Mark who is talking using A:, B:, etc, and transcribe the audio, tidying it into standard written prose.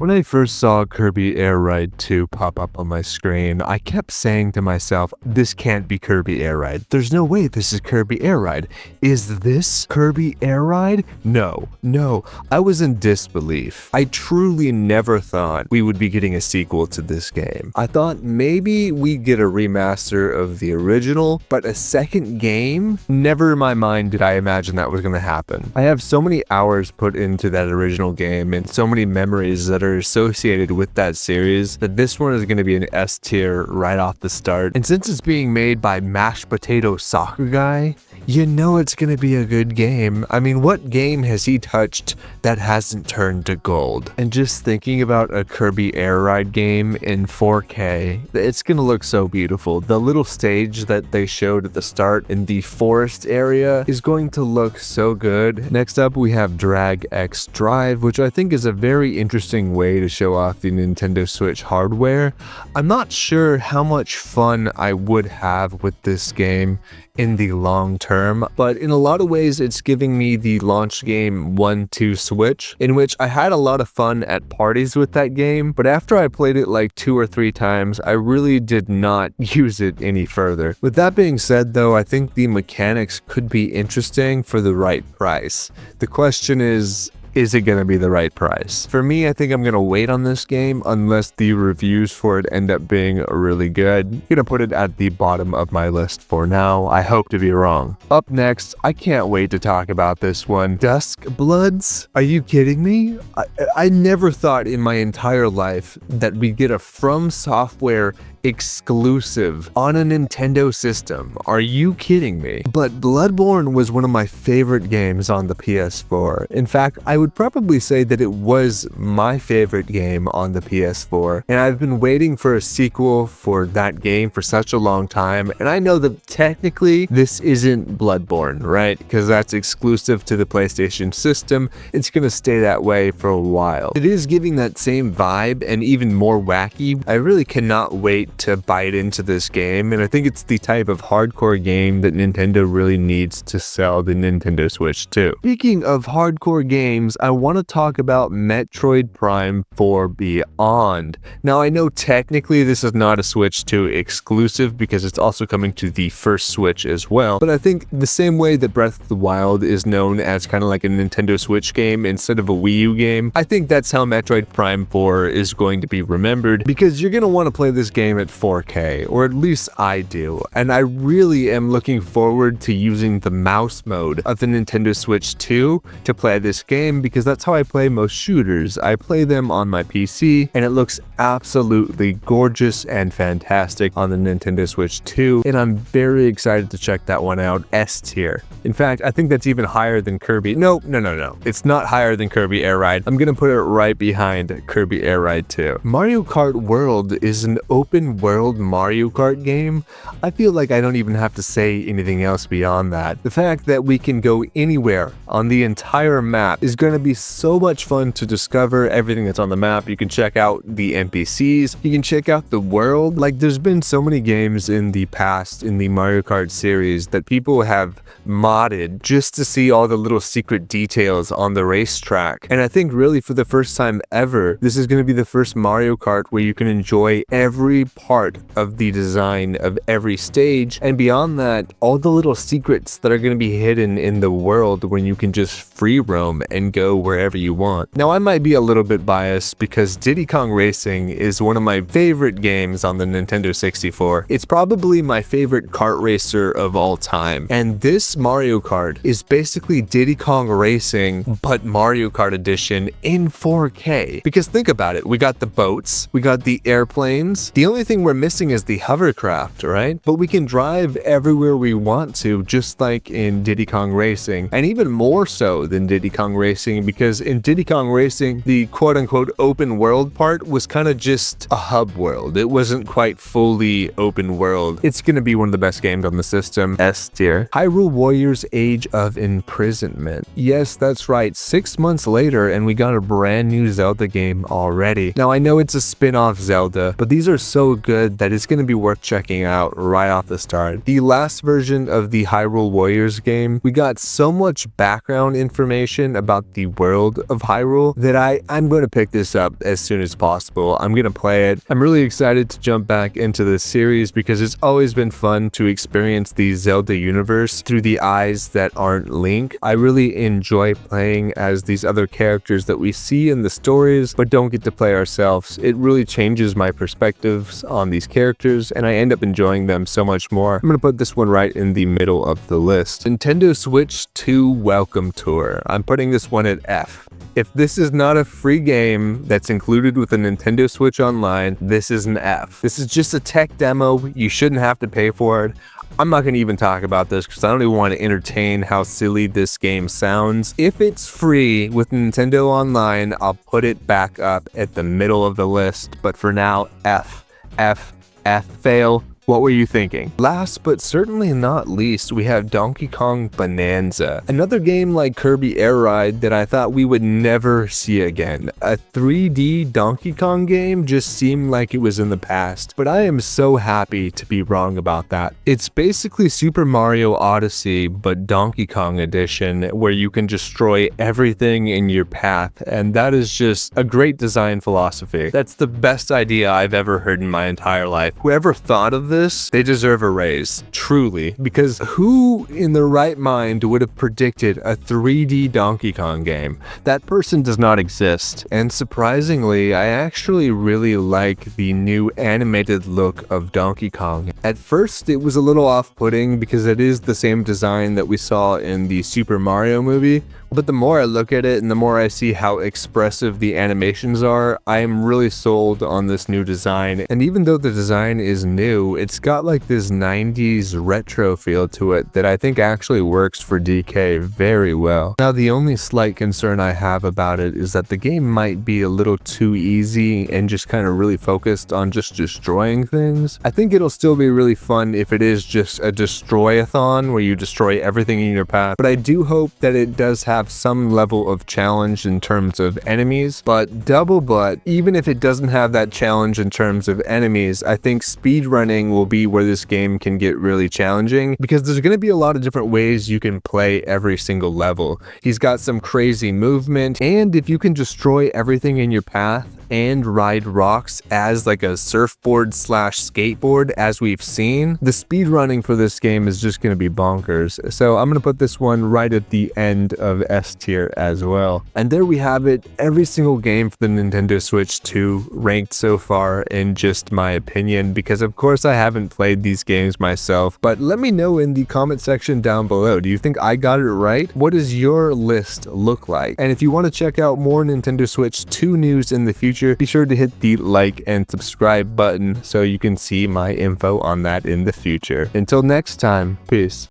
A: When I first saw Kirby Air Ride 2 pop up on my screen, I kept saying to myself, this can't be Kirby Air Ride. There's no way this is Kirby Air Ride. Is this Kirby Air Ride? No. I was in disbelief. I truly never thought we would be getting a sequel to this game. I thought maybe we'd get a remaster of the original, but a second game? Never in my mind did I imagine that was going to happen. I have so many hours put into that original game and so many memories that are associated with that series that this one is going to be an S tier right off the start. And since it's being made by Mashed Potato Soccer Guy, you know it's going to be a good game. I mean, what game has he touched that hasn't turned to gold? And just thinking about a Kirby Air Ride game in 4K, it's going to look so beautiful. The little stage that they showed at the start in the forest area is going to look so good. Next up, we have Drag X Drive, which I think is a very interesting way to show off the Nintendo Switch hardware. I'm not sure how much fun I would have with this game in the long term, but in a lot of ways it's giving me the launch game 1-2 Switch, in which I had a lot of fun at parties with that game, but after I played it like 2 or 3 times, I really did not use it any further. With that being said though, I think the mechanics could be interesting for the right price. The question is it going to be the right price? For me, I think I'm going to wait on this game unless the reviews for it end up being really good. I'm going to put it at the bottom of my list for now. I hope to be wrong. Up next, I can't wait to talk about this one. Duskbloods? Are you kidding me? I never thought in my entire life that we'd get a From Software exclusive on a Nintendo system. Are you kidding me? But Bloodborne was one of my favorite games on the PS4. In fact, I would probably say that it was my favorite game on the PS4, and I've been waiting for a sequel for that game for such a long time, and I know that technically this isn't Bloodborne, right? Because that's exclusive to the PlayStation system. It's gonna stay that way for a while. It is giving that same vibe and even more wacky. I really cannot wait to bite into this game, and I think it's the type of hardcore game that Nintendo really needs to sell the Nintendo Switch to. Speaking of hardcore games, I want to talk about Metroid Prime 4 Beyond. Now, I know technically this is not a Switch 2 exclusive because it's also coming to the first Switch as well, but I think the same way that Breath of the Wild is known as kind of like a Nintendo Switch game instead of a Wii U game, I think that's how Metroid Prime 4 is going to be remembered, because you're going to want to play this game at 4K, or at least I do, and I really am looking forward to using the mouse mode of the Nintendo Switch 2 to play this game, because that's how I play most shooters. I play them on my PC, and it looks absolutely gorgeous and fantastic on the Nintendo Switch 2, and I'm very excited to check that one out. S tier. In fact, I think that's even higher than Kirby. No. It's not higher than Kirby Air Ride. I'm gonna put it right behind Kirby Air Ride 2. Mario Kart World is an open world Mario Kart game. I feel like I don't even have to say anything else beyond that. The fact that we can go anywhere on the entire map is going to be so much fun to discover everything that's on the map. You can check out the NPCs, you can check out the world. Like, there's been so many games in the past in the Mario Kart series that people have modded just to see all the little secret details on the racetrack. And I think really for the first time ever, this is going to be the first Mario Kart where you can enjoy every part of the design of every stage, and beyond that, all the little secrets that are going to be hidden in the world when you can just free roam and go wherever you want. Now, I might be a little bit biased because Diddy Kong Racing is one of my favorite games on the Nintendo 64. It's probably my favorite kart racer of all time, and this Mario Kart is basically Diddy Kong Racing but Mario Kart edition in 4K. Because think about it, we got the boats, we got the airplanes. The only thing we're missing is the hovercraft, right? But we can drive everywhere we want to, just like in Diddy Kong Racing, and even more so than Diddy Kong Racing, because in Diddy Kong Racing, the quote-unquote open world part was kind of just a hub world. It wasn't quite fully open world. It's gonna be one of the best games on the system. S tier. Hyrule Warriors Age of Imprisonment. Yes, that's right, 6 months later and we got a brand new Zelda game already. Now, I know it's a spin-off Zelda, but these are so good that it's going to be worth checking out right off the start. The last version of the Hyrule Warriors game, we got so much background information about the the world of Hyrule that I'm going to pick this up as soon as possible. I'm going to play it. I'm really excited to jump back into this series because it's always been fun to experience the Zelda universe through the eyes that aren't Link. I really enjoy playing as these other characters that we see in the stories but don't get to play ourselves. It really changes my perspectives on these characters and I end up enjoying them so much more. I'm going to put this one right in the middle of the list. Nintendo Switch 2 Welcome Tour. I'm putting this one at F. If this is not a free game that's included with a Nintendo Switch Online, this is an F. This is just a tech demo. You shouldn't have to pay for it. I'm not going to even talk about this because I don't even want to entertain how silly this game sounds. If it's free with Nintendo Online, I'll put it back up at the middle of the list. But for now, F, F, F, fail. What were you thinking? Last but certainly not least, we have Donkey Kong Bananza. Another game like Kirby Air Ride that I thought we would never see again. A 3D Donkey Kong game just seemed like it was in the past, but I am so happy to be wrong about that. It's basically Super Mario Odyssey, but Donkey Kong edition, where you can destroy everything in your path, and that is just a great design philosophy. That's the best idea I've ever heard in my entire life. Whoever thought of this, they deserve a raise, truly, because who in their right mind would have predicted a 3D Donkey Kong game? That person does not exist, and surprisingly, I actually really like the new animated look of Donkey Kong. At first, it was a little off-putting because it is the same design that we saw in the Super Mario movie, but the more I look at it and the more I see how expressive the animations are, I am really sold on this new design. And even though the design is new, it's got like this 90s retro feel to it that I think actually works for DK very well. Now, the only slight concern I have about it is that the game might be a little too easy and just kind of really focused on just destroying things. I think it'll still be really fun if it is just a destroy-a-thon where you destroy everything in your path, but I do hope that it does have some level of challenge in terms of enemies. But Duskbloods, even if it doesn't have that challenge in terms of enemies, I think speedrunning will be where this game can get really challenging because there's going to be a lot of different ways you can play every single level. He's got some crazy movement, and if you can destroy everything in your path and ride rocks as like a surfboard slash skateboard as we've seen, the speedrunning for this game is just going to be bonkers. So I'm going to put this one right at the end of S tier as well. And there we have it, every single game for the Nintendo Switch 2 ranked so far in just my opinion, because of course I haven't played these games myself, but let me know in the comment section down below. Do you think I got it right? What does your list look like? And if you want to check out more Nintendo Switch 2 news in the future, be sure to hit the like and subscribe button so you can see my info on that in the future. Until next time, peace.